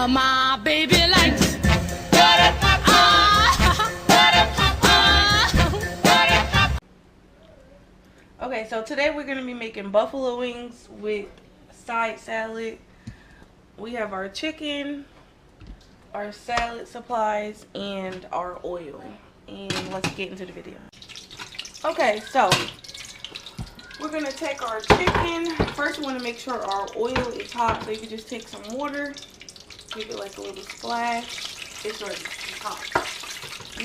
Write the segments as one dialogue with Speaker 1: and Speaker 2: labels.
Speaker 1: My baby likes.
Speaker 2: Okay, so today we're going to be making buffalo wings with side salad. We have our chicken, our salad supplies, and our oil. And let's get into the video. Okay, so we're going to take our chicken. First, we want to make sure our oil is hot. So you can just take some water, give it like a little splash. It's already hot.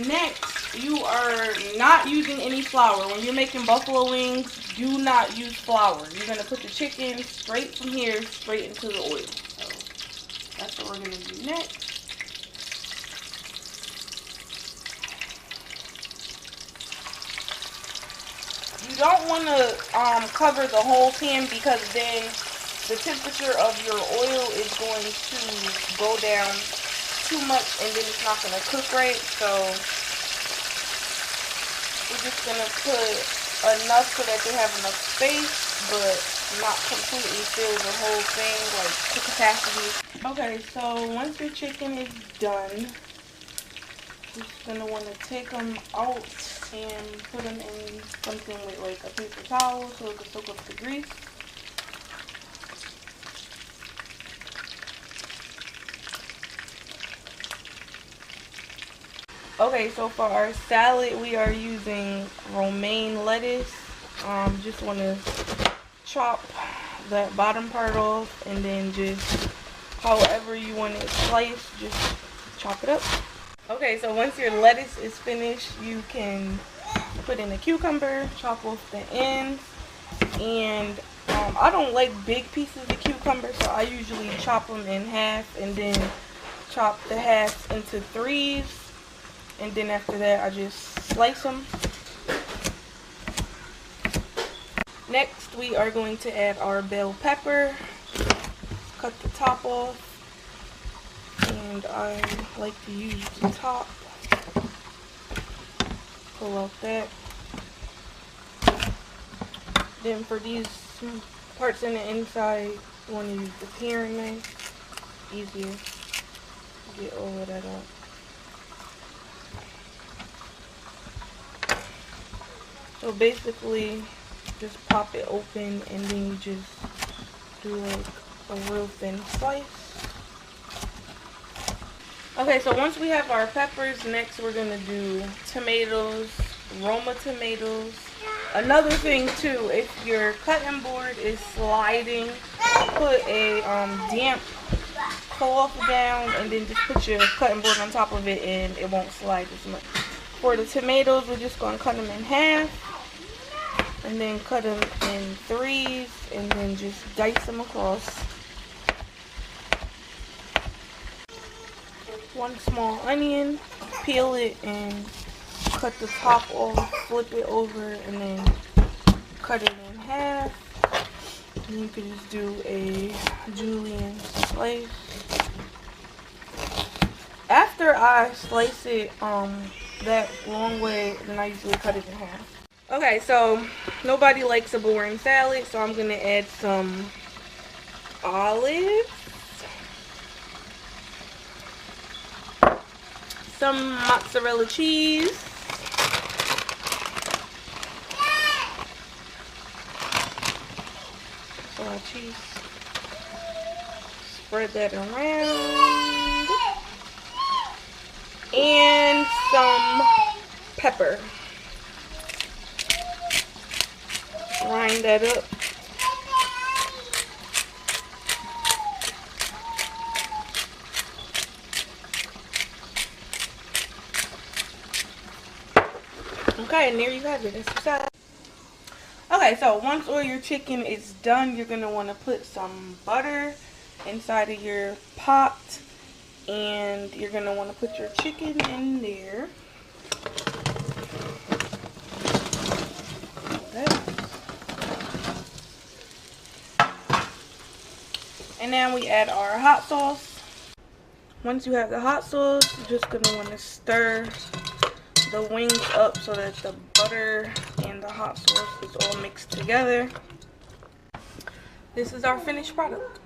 Speaker 2: Next, you are not using any flour. When you're making buffalo wings, do not use flour. You're going to put the chicken straight from here, straight into the oil. So that's what we're going to do next. You don't want to cover the whole pan, because then the temperature of your oil is going to go down too much and then it's not going to cook right. So we're just going to put enough so that they have enough space, but not completely fill the whole thing, like to capacity. Okay, so once your chicken is done, you're just going to want to take them out and put them in something with like a paper towel so it can soak up the grease. Okay, so for our salad, we are using romaine lettuce. Just want to chop that bottom part off, and then just however you want it sliced, just chop it up. Okay, so once your lettuce is finished, you can put in a cucumber, chop off the ends, and I don't like big pieces of cucumber, so I usually chop them in half and then chop the halves into threes. And then after that, I just slice them. Next, we are going to add our bell pepper. Cut the top off. And I like to use the top. Pull out that. Then for these parts in the inside, you want to use the paring knife. Easier to get all of that out. So basically, just pop it open and then you just do like a real thin slice. Okay, so once we have our peppers, next we're going to do tomatoes, Roma tomatoes. Another thing too, if your cutting board is sliding, put a damp cloth down and then just put your cutting board on top of it and it won't slide as much. For the tomatoes, we're just going to cut them in half. And then cut them in threes, and then just dice them across. One small onion, peel it and cut the top off, flip it over, and then cut it in half. And you can just do a julienne slice. After I slice it that long way, then I usually cut it in half. Okay, so nobody likes a boring salad, so I'm going to add some olives, some mozzarella cheese, cheese, spread that around, and some pepper. Grind that up. Okay, and there you have it. That's the salad. Okay, so once all your chicken is done, you're going to want to put some butter inside of your pot. And you're going to want to put your chicken in there. And then we add our hot sauce. Once you have the hot sauce, you're just going to want to stir the wings up so that the butter and the hot sauce is all mixed together. This is our finished product.